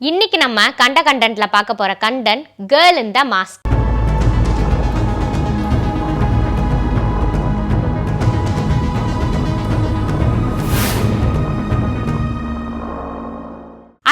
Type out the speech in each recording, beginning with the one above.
இன்னைக்கு நம்ம கண்டென்ட்ல பார்க்க போற கண்டென்ட் கேர்ள் இன் த மாஸ்க்.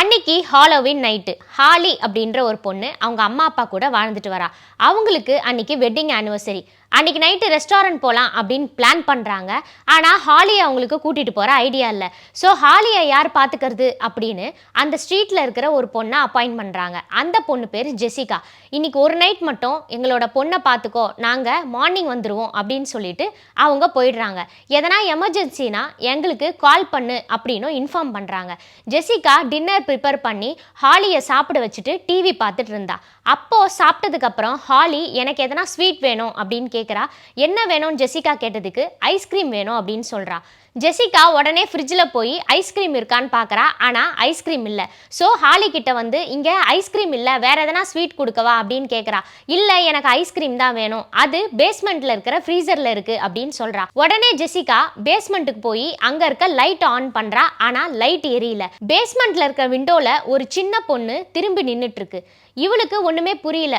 அன்னைக்கு ஹாலோவின் நைட்டு ஹாலி அப்படின்ற ஒரு பொண்ணு அவங்க அம்மா அப்பா கூட வாழ்ந்துட்டு வரா. அவங்களுக்கு அன்னைக்கு வெட்டிங் ஆனிவர்சரி. அன்னைக்கு நைட்டு ரெஸ்டாரண்ட் போகலாம் அப்படின்னு பிளான் பண்ணுறாங்க. ஆனால் ஹாலியை அவங்களுக்கு கூட்டிகிட்டு போகிற ஐடியா இல்லை. ஸோ ஹாலியை யார் பார்த்துக்கிறது அப்படின்னு அந்த ஸ்ட்ரீட்டில் இருக்கிற ஒரு பொண்ணை அப்பாயிண்ட் பண்ணுறாங்க. அந்த பொண்ணு பேர் ஜெசிகா. இன்னைக்கு ஒரு நைட் மட்டும் எங்களோட பொண்ணை பார்த்துக்கோ, நாங்கள் மார்னிங் வந்துடுவோம் அப்படின்னு சொல்லிட்டு அவங்க போயிடுறாங்க. எதனா எமர்ஜென்சினா எங்களுக்கு கால் பண்ணு அப்படின்னு இன்ஃபார்ம் பண்ணுறாங்க. ஜெசிகா டின்னர் ப்ரிப்பேர் பண்ணி ஹாலியை சாப்பிட வச்சுட்டு டிவி பார்த்துட்டு இருந்தா. அப்போது சாப்பிட்டதுக்கப்புறம் ஹாலி எனக்கு எதனா ஸ்வீட் வேணும் அப்படின்னு கேட்குறா. என்ன வேணும்னு ஜெசிகா கேட்டதுக்கு ஐஸ்கிரீம் வேணும் அப்படின்னு சொல்கிறா. ஜெசிகா உடனே ஃப்ரிட்ஜில் போய் ஐஸ்கிரீம் இருக்கான்னு பார்க்குறா. ஆனால் ஐஸ்கிரீம் இல்லை. ஸோ ஹாலி கிட்ட வந்து இங்கே ஐஸ்கிரீம் இல்லை, வேற எதனா ஸ்வீட் கொடுக்கவா அப்படின்னு கேட்குறா. இல்லை, எனக்கு ஐஸ்கிரீம் தான் வேணும், அது பேஸ்மெண்ட்டில் இருக்கிற ஃப்ரீசரில் இருக்குது அப்படின்னு சொல்கிறா. உடனே ஜெசிகா பேஸ்மெண்ட்டுக்கு போய் அங்கே இருக்க லைட் ஆன் பண்ணுறா. ஆனால் லைட் எரியல. பேஸ்மெண்ட்டில் இருக்க விண்டோவில் ஒரு சின்ன பொண்ணு திரும்பி நின்றுட்டு இருக்கு. இவளுக்கு ஒன்றுமே புரியல.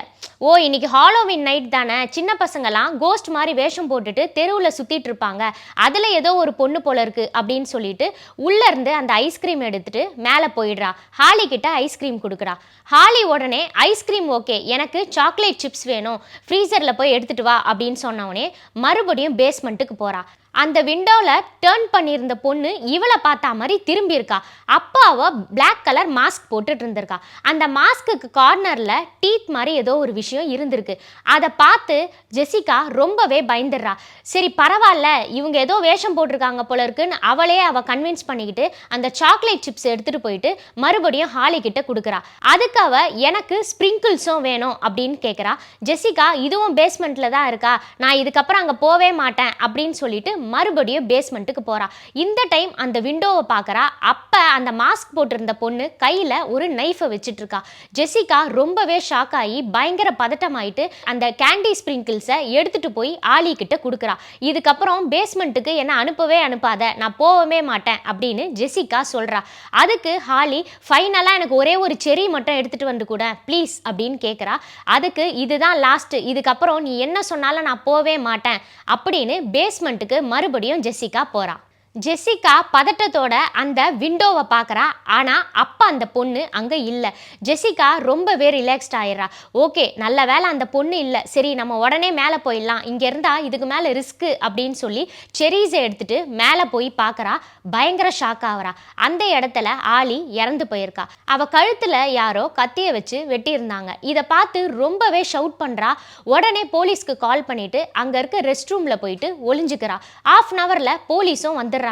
ஓ, இன்னைக்கு ஹாலோவின் நைட் தானே, சின்ன பசங்களாம் கோஸ்ட் மாதிரி வேஷம் போட்டுட்டு தெருவில் சுற்றிட்டு இருப்பாங்க, அதில் ஏதோ ஒரு பொண்ணு போல இருக்கு அப்படின்னு சொல்லிட்டு உள்ளேருந்து அந்த ஐஸ்கிரீம் எடுத்துட்டு மேலே போயிடுறா. ஹாலி கிட்ட ஐஸ்கிரீம் கொடுக்குறா. ஹாலி உடனே ஐஸ்கிரீம் ஓகே, எனக்கு சாக்லேட் சிப்ஸ் வேணும், ஃப்ரீசரில் போய் எடுத்துட்டு வா அப்படின்னு சொன்னவனே மறுபடியும் பேஸ்மெண்ட்டுக்கு போகிறா. அந்த விண்டோவில் டேர்ன் பண்ணியிருந்த பொண்ணு இவளை பார்த்தா மாதிரி திரும்பி இருக்கா. அப்போ அவள் பிளாக் கலர் மாஸ்க் போட்டுட்டு இருந்திருக்கா. அந்த மாஸ்க்கு கார்னரில் டீத் மாதிரி ஏதோ ஒரு விஷயம் இருந்திருக்கு. அதை பார்த்து ஜெசிகா ரொம்பவே பயந்துடுறா. சரி பரவாயில்ல, இவங்க ஏதோ வேஷம் போட்டிருக்காங்க போல இருக்குன்னு அவள் கன்வின்ஸ் பண்ணிக்கிட்டு அந்த சாக்லேட் சிப்ஸ் எடுத்துகிட்டு போயிட்டு மறுபடியும் ஹாலி கிட்ட கொடுக்குறா. அதுக்கு அவள் எனக்கு ஸ்ப்ரிங்கிள்ஸும் வேணும் அப்படின்னு கேட்குறா. ஜெசிகா இதுவும் பேஸ்மெண்ட்டில் தான் இருக்கா, நான் இதுக்கப்புறம் அங்கே போவே மாட்டேன் அப்படின்னு சொல்லிட்டு மறுபடியும் பேஸ்மெண்ட்டுக்கு போறா. இந்த டைம் அந்த விண்டோவை பார்க்கறா. அப்ப அந்த மாஸ்க் போட்டிருந்த பொண்ணு கையில ஒரு நைஃபை வச்சுட்டு இருக்கா. ஜெசிகா ரொம்பவே ஷாக் ஆகி பயங்கர பதட்டமாயிட்டு அந்த கேண்டி ஸ்ப்ரிங்கிள்ஸை எடுத்துட்டு போய் ஆலி கிட்ட கொடுக்குறா. இதுக்கப்புறம் பேஸ்மெண்ட்டுக்கு என்ன அனுப்பவே அனுப்பாத, நான் போகவே மாட்டேன் அப்படின்னு ஜெசிகா சொல்றா. அதுக்கு ஹாலி ஃபைனலாக எனக்கு ஒரே ஒரு செரி மட்டும் எடுத்துட்டு வந்து கூட ப்ளீஸ் அப்படின்னு கேட்குறா. அதுக்கு இதுதான் லாஸ்ட், இதுக்கப்புறம் நீ என்ன சொன்னாலும் நான் போவே மாட்டேன் அப்படின்னு பேஸ்மெண்ட்டுக்கு மறுபடியும் ஜெசிகா போறா. ஜெசிகா பதட்டத்தோட அந்த விண்டோவை பார்க்குறா. ஆனால் அப்போ அந்த பொண்ணு அங்கே இல்லை. ஜெசிகா ரொம்பவே ரிலாக்ஸ்ட் ஆயிடுறா. ஓகே, நல்ல வேலை அந்த பொண்ணு இல்லை, சரி நம்ம உடனே மேலே போயிடலாம், இங்கே இருந்தால் இதுக்கு மேலே ரிஸ்க்கு அப்படின்னு சொல்லி செரீஸை எடுத்துட்டு மேலே போய் பார்க்குறா. பயங்கர ஷாக் ஆகிறா. அந்த இடத்துல ஆலி இறந்து போயிருக்கா. அவள் கழுத்தில் யாரோ கத்தியை வச்சு வெட்டியிருந்தாங்க. இதை பார்த்து ரொம்பவே ஷவுட் பண்ணுறா. உடனே போலீஸ்க்கு கால் பண்ணிட்டு அங்கே இருக்க ரெஸ்ட் ரூமில் போயிட்டு ஒளிஞ்சுக்கிறா. ½ போலீஸும் வந்துடுறாங்க.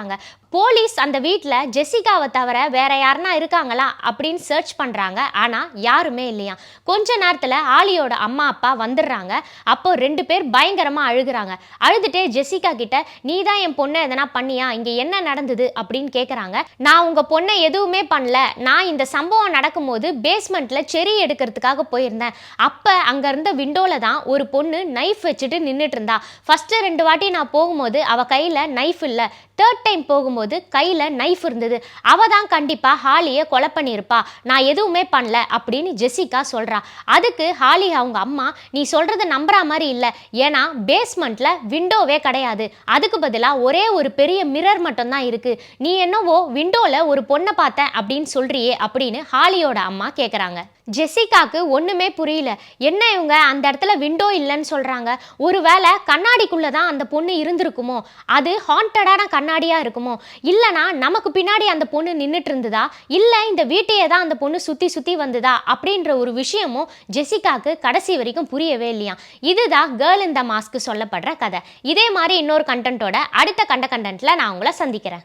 போலீஸ் அந்த வீட்டில் ஜெசிகாவை தவிர வேற யாருன்னா இருக்காங்களா அப்படின்னு சர்ச் பண்ணுறாங்க. ஆனால் யாருமே இல்லையா. கொஞ்ச நேரத்தில் ஆலியோட அம்மா அப்பா வந்துடுறாங்க. அப்போ 2 பேர் பயங்கரமாக அழுகுறாங்க. அழுதுட்டே ஜெசிகா கிட்ட நீ தான் என் பொண்ணை எதனா பண்ணியா, இங்கே என்ன நடந்தது அப்படின்னு கேட்குறாங்க. நான் உங்கள் பொண்ணை எதுவுமே பண்ணல, நான் இந்த சம்பவம் நடக்கும்போது பேஸ்மெண்ட்டில் செரி எடுக்கிறதுக்காக போயிருந்தேன். அப்போ அங்கே இருந்த விண்டோவில் தான் ஒரு பொண்ணு நைஃப் வச்சுட்டு நின்றுட்டு இருந்தா. ஃபஸ்ட்டு 2 வாட்டி நான் போகும்போது அவள் கையில் நைஃப் இல்லை, 3rd டைம் போகும்போது கையில நைஃப் இருந்தது. அவ தான் கண்டிப்பா ஹாலியை கொலை பண்ணியிருப்பா, நான் எதுவுமே பண்ணல அப்படின்னு ஜெசிகா சொல்றா. அதுக்கு ஹாலி அவங்க அம்மா நீ சொல்றது நம்புற மாதிரி இல்லை, ஏன்னா பேஸ்மெண்ட்ல விண்டோவே கிடையாது, அதுக்கு பதிலாக ஒரே ஒரு பெரிய மிரர் மட்டும் தான் இருக்கு, நீ என்னவோ விண்டோல ஒரு பொண்ணை பார்த்த அப்படின்னு சொல்றியே அப்படின்னு ஹாலியோட அம்மா கேட்குறாங்க. ஜெசிகாக்கு ஒன்றுமே புரியல. என்ன இவங்க அந்த இடத்துல விண்டோ இல்லைன்னு சொல்கிறாங்க, ஒருவேளை கண்ணாடிக்குள்ளே தான் அந்த பொண்ணு இருந்திருக்குமோ, அது ஹாண்டடான கண்ணாடியாக இருக்குமோ, இல்லைனா நமக்கு பின்னாடி அந்த பொண்ணு நின்றுட்டு இருந்ததா, இல்லை இந்த வீட்டையே தான் அந்த பொண்ணு சுற்றி சுற்றி வந்ததா அப்படின்ற ஒரு விஷயமும் ஜெசிகாக்கு கடைசி வரைக்கும் புரியவே இல்லையா. இதுதான் கேர்ள் இன் த மாஸ்க் சொல்லப்படுற கதை. இதே மாதிரி இன்னொரு கண்டென்ட்டோட அடுத்த கண்டென்ட்டில் நான் உங்களை சந்திக்கிறேன்.